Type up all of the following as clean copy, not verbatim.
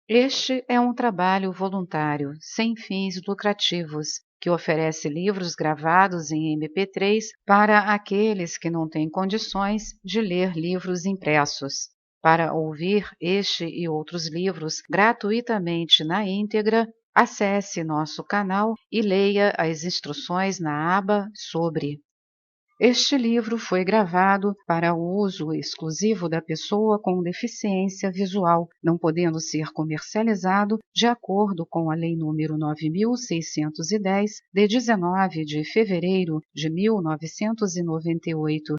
Este é um trabalho voluntário, sem fins lucrativos, que oferece livros gravados em MP3 para aqueles que não têm condições de ler livros impressos. Para ouvir este e outros livros gratuitamente na íntegra, acesse nosso canal e leia as instruções na aba Sobre. Este livro foi gravado para o uso exclusivo da pessoa com deficiência visual, não podendo ser comercializado de acordo com a Lei nº 9.610, de 19 de fevereiro de 1998.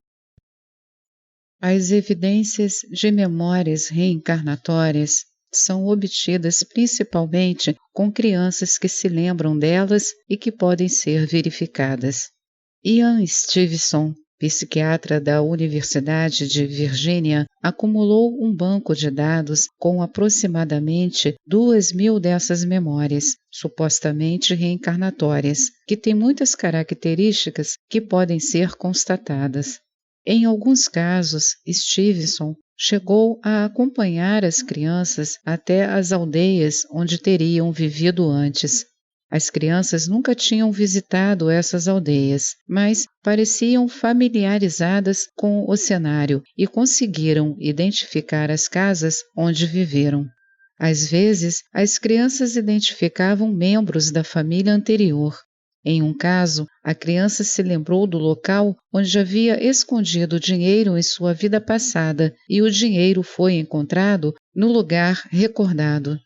As evidências de memórias reencarnatórias são obtidas principalmente com crianças que se lembram delas e que podem ser verificadas. Ian Stevenson, psiquiatra da Universidade de Virgínia, acumulou um banco de dados com aproximadamente 2.000 dessas memórias, supostamente reencarnatórias, que têm muitas características que podem ser constatadas. Em alguns casos, Stevenson chegou a acompanhar as crianças até as aldeias onde teriam vivido antes. As crianças nunca tinham visitado essas aldeias, mas pareciam familiarizadas com o cenário e conseguiram identificar as casas onde viveram. Às vezes, as crianças identificavam membros da família anterior. Em um caso, a criança se lembrou do local onde havia escondido dinheiro em sua vida passada e o dinheiro foi encontrado no lugar recordado.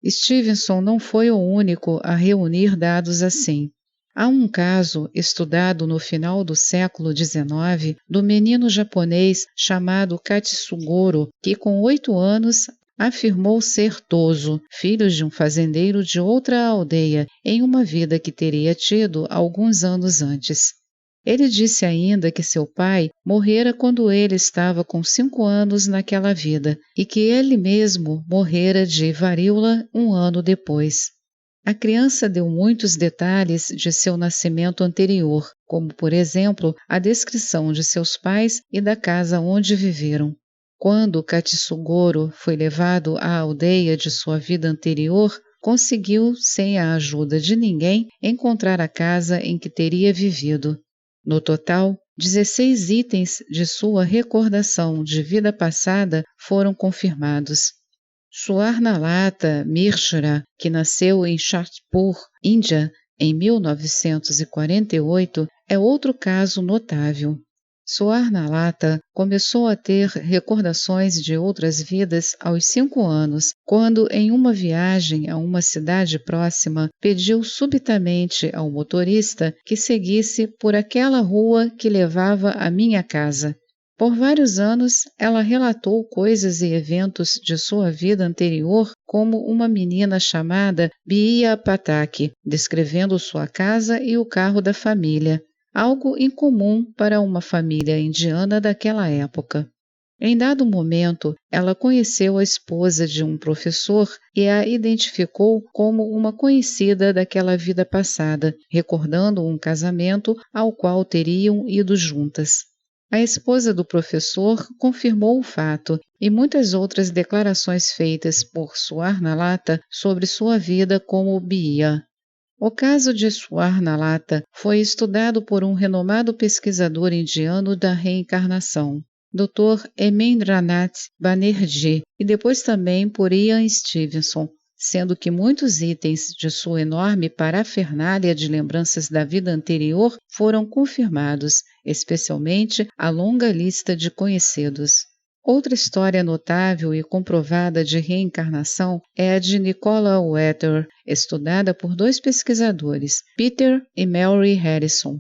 Stevenson não foi o único a reunir dados assim. Há um caso, estudado no final do século XIX, do menino japonês chamado Katsugoro, que com 8 anos afirmou ser Toso, filho de um fazendeiro de outra aldeia, em uma vida que teria tido alguns anos antes. Ele disse ainda que seu pai morrera quando ele estava com 5 anos naquela vida e que ele mesmo morrera de varíola um ano depois. A criança deu muitos detalhes de seu nascimento anterior, como, por exemplo, a descrição de seus pais e da casa onde viveram. Quando Katsugoro foi levado à aldeia de sua vida anterior, conseguiu, sem a ajuda de ninguém, encontrar a casa em que teria vivido. No total, 16 itens de sua recordação de vida passada foram confirmados. Swarnalata Mishra, que nasceu em Shahpur, Índia, em 1948, é outro caso notável. Swarnalata começou a ter recordações de outras vidas aos 5 anos, quando, em uma viagem a uma cidade próxima, pediu subitamente ao motorista que seguisse por aquela rua que levava à minha casa. Por vários anos, ela relatou coisas e eventos de sua vida anterior, como uma menina chamada Bia Patak, descrevendo sua casa e o carro da família. Algo incomum para uma família indiana daquela época. Em dado momento, ela conheceu a esposa de um professor e a identificou como uma conhecida daquela vida passada, recordando um casamento ao qual teriam ido juntas. A esposa do professor confirmou o fato e muitas outras declarações feitas por Swarnalata sobre sua vida como Bia. O caso de Swarnalata foi estudado por um renomado pesquisador indiano da reencarnação, Dr. Hemendranath Banerjee, e depois também por Ian Stevenson, sendo que muitos itens de sua enorme parafernália de lembranças da vida anterior foram confirmados, especialmente a longa lista de conhecidos. Outra história notável e comprovada de reencarnação é a de Nicola Wetter, estudada por 2 pesquisadores, Peter e Mary Harrison.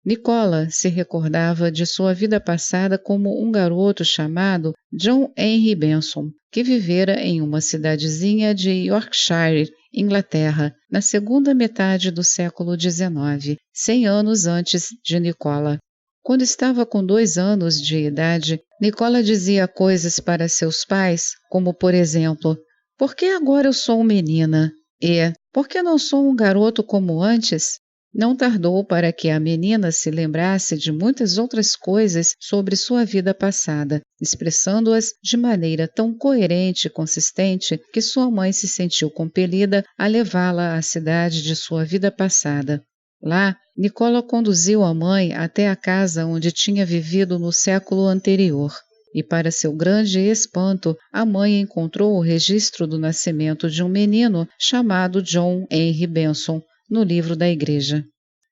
Nicola se recordava de sua vida passada como um garoto chamado John Henry Benson, que vivera em uma cidadezinha de Yorkshire, Inglaterra, na segunda metade do século XIX, 100 anos antes de Nicola. Quando estava com 2 anos de idade, Nicola dizia coisas para seus pais, como por exemplo, "Por que agora eu sou menina?" e "Por que não sou um garoto como antes?" Não tardou para que a menina se lembrasse de muitas outras coisas sobre sua vida passada, expressando-as de maneira tão coerente e consistente que sua mãe se sentiu compelida a levá-la à cidade de sua vida passada. Lá, Nicola conduziu a mãe até a casa onde tinha vivido no século anterior. E, para seu grande espanto, a mãe encontrou o registro do nascimento de um menino chamado John Henry Benson no livro da igreja.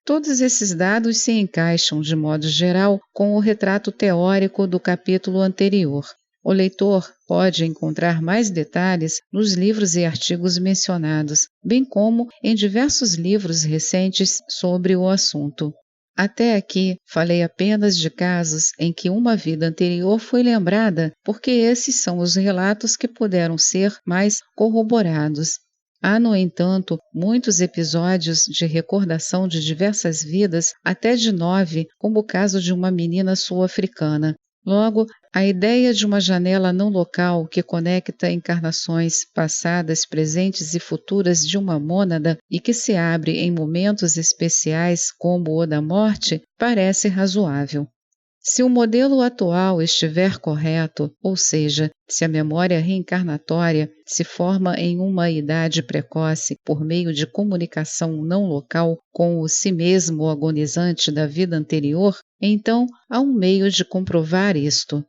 Todos esses dados se encaixam, de modo geral, com o retrato teórico do capítulo anterior. O leitor pode encontrar mais detalhes nos livros e artigos mencionados, bem como em diversos livros recentes sobre o assunto. Até aqui, falei apenas de casos em que uma vida anterior foi lembrada, porque esses são os relatos que puderam ser mais corroborados. Há, no entanto, muitos episódios de recordação de diversas vidas, até de 9, como o caso de uma menina sul-africana. Logo, a ideia de uma janela não local que conecta encarnações passadas, presentes e futuras de uma mônada e que se abre em momentos especiais como o da morte, parece razoável. Se o modelo atual estiver correto, ou seja, se a memória reencarnatória se forma em uma idade precoce por meio de comunicação não local com o si mesmo agonizante da vida anterior, então há um meio de comprovar isto.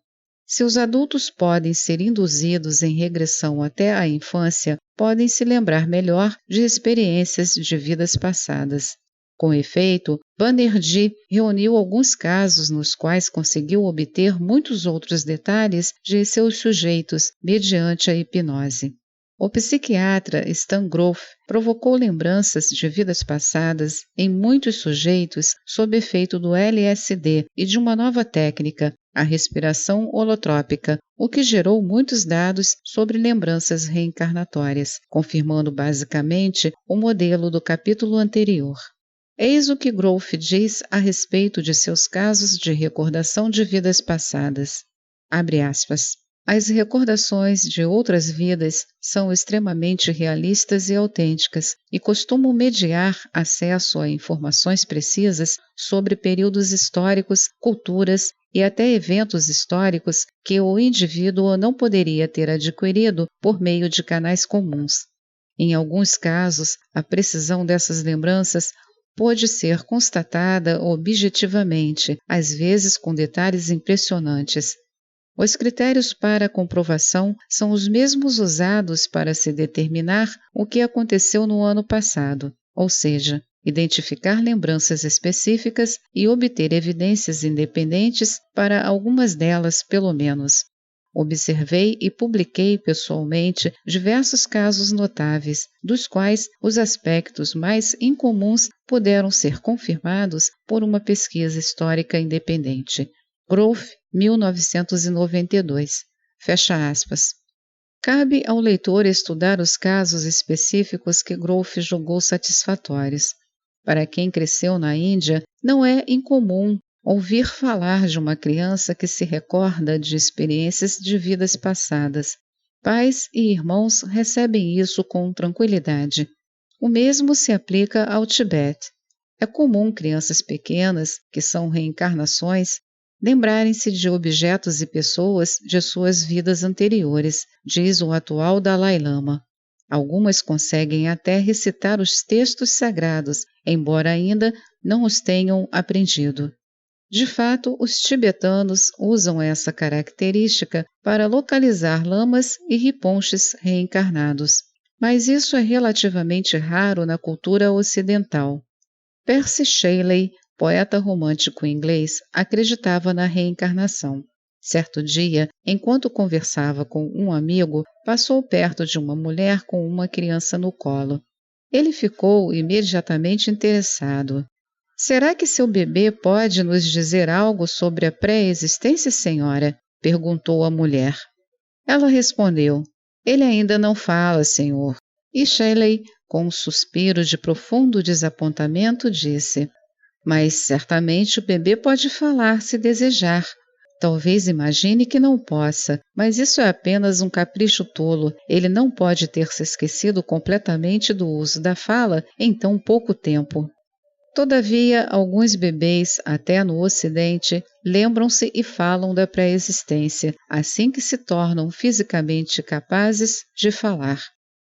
Se os adultos podem ser induzidos em regressão até a infância, podem se lembrar melhor de experiências de vidas passadas. Com efeito, Banerjee reuniu alguns casos nos quais conseguiu obter muitos outros detalhes de seus sujeitos mediante a hipnose. O psiquiatra Stan Grof provocou lembranças de vidas passadas em muitos sujeitos sob efeito do LSD e de uma nova técnica, a respiração holotrópica, o que gerou muitos dados sobre lembranças reencarnatórias, confirmando basicamente o modelo do capítulo anterior. Eis o que Grof diz a respeito de seus casos de recordação de vidas passadas. Abre aspas. As recordações de outras vidas são extremamente realistas e autênticas e costumam mediar acesso a informações precisas sobre períodos históricos, culturas e até eventos históricos que o indivíduo não poderia ter adquirido por meio de canais comuns. Em alguns casos, a precisão dessas lembranças pode ser constatada objetivamente, às vezes com detalhes impressionantes. Os critérios para a comprovação são os mesmos usados para se determinar o que aconteceu no ano passado, ou seja, identificar lembranças específicas e obter evidências independentes para algumas delas, pelo menos. Observei e publiquei pessoalmente diversos casos notáveis, dos quais os aspectos mais incomuns puderam ser confirmados por uma pesquisa histórica independente. Grof, 1992. Fecha aspas. Cabe ao leitor estudar os casos específicos que Grof julgou satisfatórios. Para quem cresceu na Índia, não é incomum ouvir falar de uma criança que se recorda de experiências de vidas passadas. Pais e irmãos recebem isso com tranquilidade. O mesmo se aplica ao Tibete. É comum crianças pequenas, que são reencarnações, lembrarem-se de objetos e pessoas de suas vidas anteriores, diz o atual Dalai Lama. Algumas conseguem até recitar os textos sagrados, embora ainda não os tenham aprendido. De fato, os tibetanos usam essa característica para localizar lamas e riponches reencarnados, mas isso é relativamente raro na cultura ocidental. Percy Shelley, poeta romântico inglês, acreditava na reencarnação. Certo dia, enquanto conversava com um amigo, passou perto de uma mulher com uma criança no colo. Ele ficou imediatamente interessado. Será que seu bebê pode nos dizer algo sobre a pré-existência, senhora? Perguntou a mulher. Ela respondeu, ele ainda não fala, senhor. E Shelley, com um suspiro de profundo desapontamento, disse, mas certamente o bebê pode falar se desejar. Talvez imagine que não possa, mas isso é apenas um capricho tolo. Ele não pode ter se esquecido completamente do uso da fala em tão pouco tempo. Todavia, alguns bebês, até no Ocidente, lembram-se e falam da pré-existência, assim que se tornam fisicamente capazes de falar.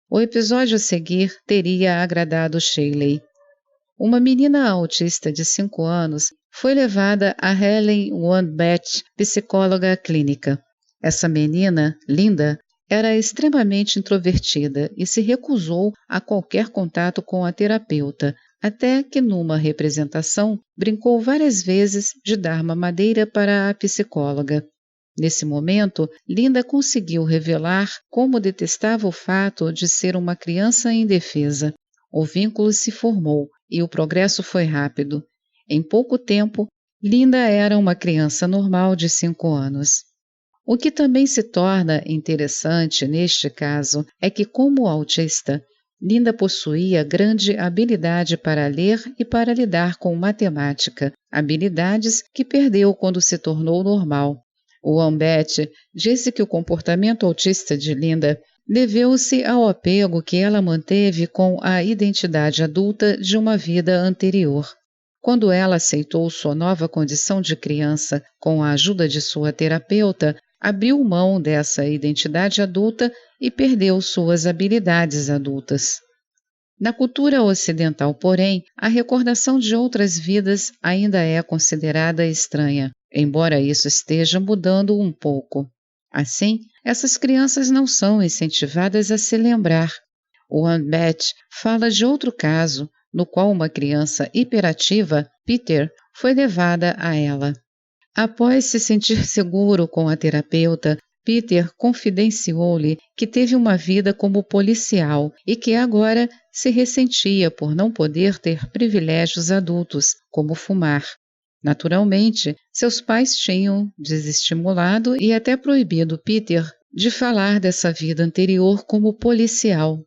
O episódio a seguir teria agradado Shaylee. Uma menina autista de 5 anos foi levada a Helen Wambach, psicóloga clínica. Essa menina, Linda, era extremamente introvertida e se recusou a qualquer contato com a terapeuta, até que numa representação brincou várias vezes de dar mamadeira para a psicóloga. Nesse momento, Linda conseguiu revelar como detestava o fato de ser uma criança indefesa. O vínculo se formou e o progresso foi rápido. Em pouco tempo, Linda era uma criança normal de 5 anos. O que também se torna interessante neste caso é que, como autista, Linda possuía grande habilidade para ler e para lidar com matemática, habilidades que perdeu quando se tornou normal. O Wambach disse que o comportamento autista de Linda deveu-se ao apego que ela manteve com a identidade adulta de uma vida anterior. Quando ela aceitou sua nova condição de criança com a ajuda de sua terapeuta, abriu mão dessa identidade adulta e perdeu suas habilidades adultas. Na cultura ocidental, porém, a recordação de outras vidas ainda é considerada estranha, embora isso esteja mudando um pouco. Assim, essas crianças não são incentivadas a se lembrar. O Wambach fala de outro caso, no qual uma criança hiperativa, Peter, foi levada a ela. Após se sentir seguro com a terapeuta, Peter confidenciou-lhe que teve uma vida como policial e que agora se ressentia por não poder ter privilégios adultos, como fumar. Naturalmente, seus pais tinham desestimulado e até proibido Peter de falar dessa vida anterior como policial.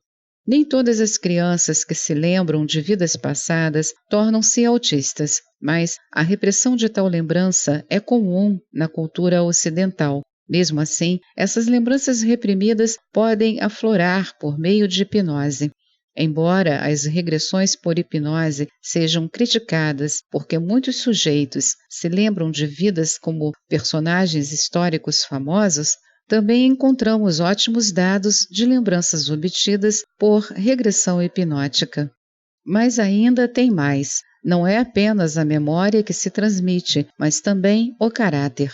Nem todas as crianças que se lembram de vidas passadas tornam-se autistas, mas a repressão de tal lembrança é comum na cultura ocidental. Mesmo assim, essas lembranças reprimidas podem aflorar por meio de hipnose. Embora as regressões por hipnose sejam criticadas porque muitos sujeitos se lembram de vidas como personagens históricos famosos, também encontramos ótimos dados de lembranças obtidas por regressão hipnótica. Mas ainda tem mais. Não é apenas a memória que se transmite, mas também o caráter.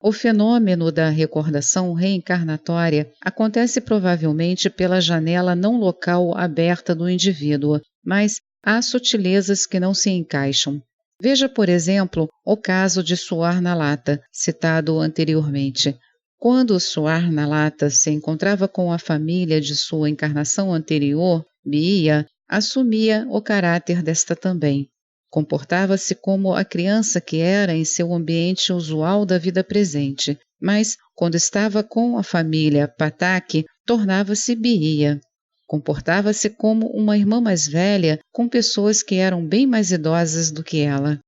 O fenômeno da recordação reencarnatória acontece provavelmente pela janela não local aberta do indivíduo, mas há sutilezas que não se encaixam. Veja, por exemplo, o caso de Suar na Lata, citado anteriormente. Quando Suar na Lata se encontrava com a família de sua encarnação anterior, Bia assumia o caráter desta também. Comportava-se como a criança que era em seu ambiente usual da vida presente, mas, quando estava com a família Patak, tornava-se Bia. Comportava-se como uma irmã mais velha com pessoas que eram bem mais idosas do que ela.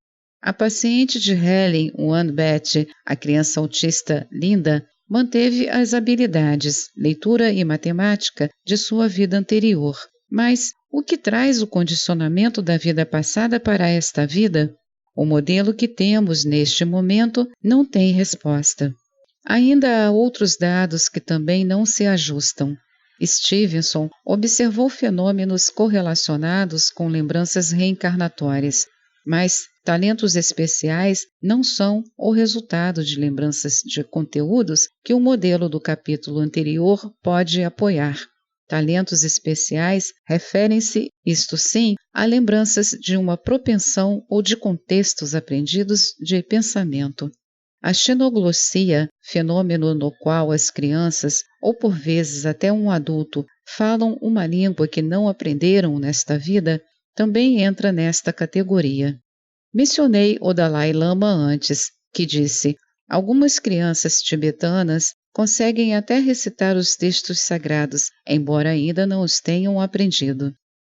A paciente de Helen Wambach, a criança autista Linda, manteve as habilidades, leitura e matemática de sua vida anterior. Mas o que traz o condicionamento da vida passada para esta vida? O modelo que temos neste momento não tem resposta. Ainda há outros dados que também não se ajustam. Stevenson observou fenômenos correlacionados com lembranças reencarnatórias, mas talentos especiais não são o resultado de lembranças de conteúdos que o modelo do capítulo anterior pode apoiar. Talentos especiais referem-se, isto sim, a lembranças de uma propensão ou de contextos aprendidos de pensamento. A xenoglossia, fenômeno no qual as crianças, ou por vezes até um adulto, falam uma língua que não aprenderam nesta vida, também entra nesta categoria. Mencionei o Dalai Lama antes, que disse: algumas crianças tibetanas conseguem até recitar os textos sagrados, embora ainda não os tenham aprendido.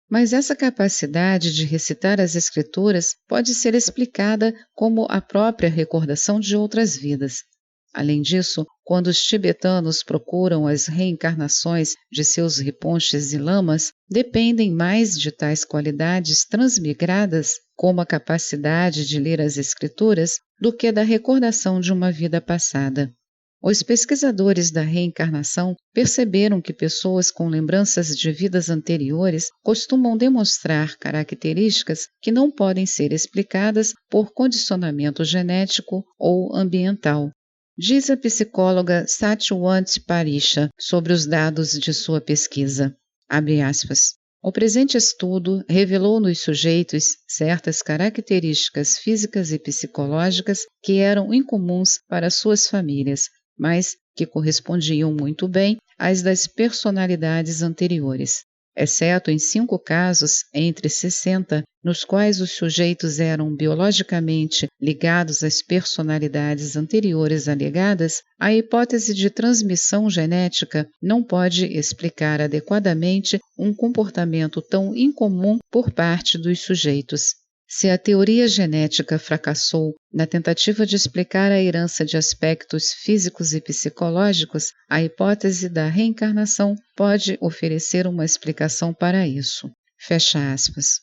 Mas essa capacidade de recitar as escrituras pode ser explicada como a própria recordação de outras vidas. Além disso, quando os tibetanos procuram as reencarnações de seus riponches e lamas, dependem mais de tais qualidades transmigradas como a capacidade de ler as escrituras, do que da recordação de uma vida passada. Os pesquisadores da reencarnação perceberam que pessoas com lembranças de vidas anteriores costumam demonstrar características que não podem ser explicadas por condicionamento genético ou ambiental. Diz a psicóloga Satyawant Parisha sobre os dados de sua pesquisa, abre aspas, o presente estudo revelou nos sujeitos certas características físicas e psicológicas que eram incomuns para suas famílias, mas que correspondiam muito bem às das personalidades anteriores, exceto em 5 casos entre 60, nos quais os sujeitos eram biologicamente ligados às personalidades anteriores alegadas. A hipótese de transmissão genética não pode explicar adequadamente um comportamento tão incomum por parte dos sujeitos. Se a teoria genética fracassou na tentativa de explicar a herança de aspectos físicos e psicológicos, a hipótese da reencarnação pode oferecer uma explicação para isso. Fecha aspas.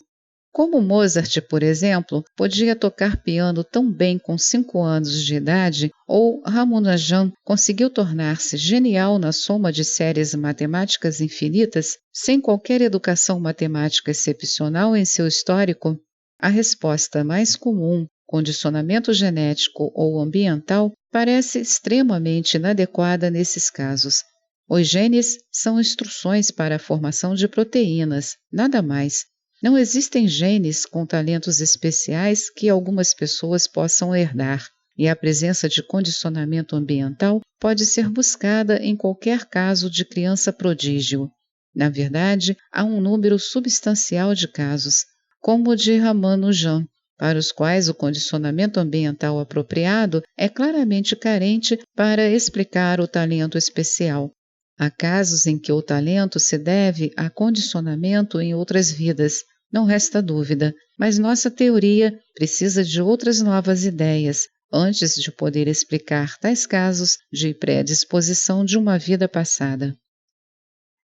Como Mozart, por exemplo, podia tocar piano tão bem com 5 anos de idade, ou Ramanujan conseguiu tornar-se genial na soma de séries matemáticas infinitas, sem qualquer educação matemática excepcional em seu histórico, a resposta mais comum, condicionamento genético ou ambiental, parece extremamente inadequada nesses casos. Os genes são instruções para a formação de proteínas, nada mais. Não existem genes com talentos especiais que algumas pessoas possam herdar, e a presença de condicionamento ambiental pode ser buscada em qualquer caso de criança prodígio. Na verdade, há um número substancial de casos, como o de Ramanujan, para os quais o condicionamento ambiental apropriado é claramente carente para explicar o talento especial. Há casos em que o talento se deve a condicionamento em outras vidas, não resta dúvida, mas nossa teoria precisa de outras novas ideias antes de poder explicar tais casos de predisposição de uma vida passada.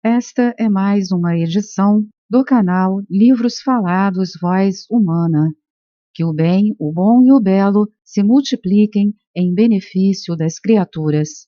Esta é mais uma edição do canal Livros Falados Voz Humana. Que o bem, o bom e o belo se multipliquem em benefício das criaturas.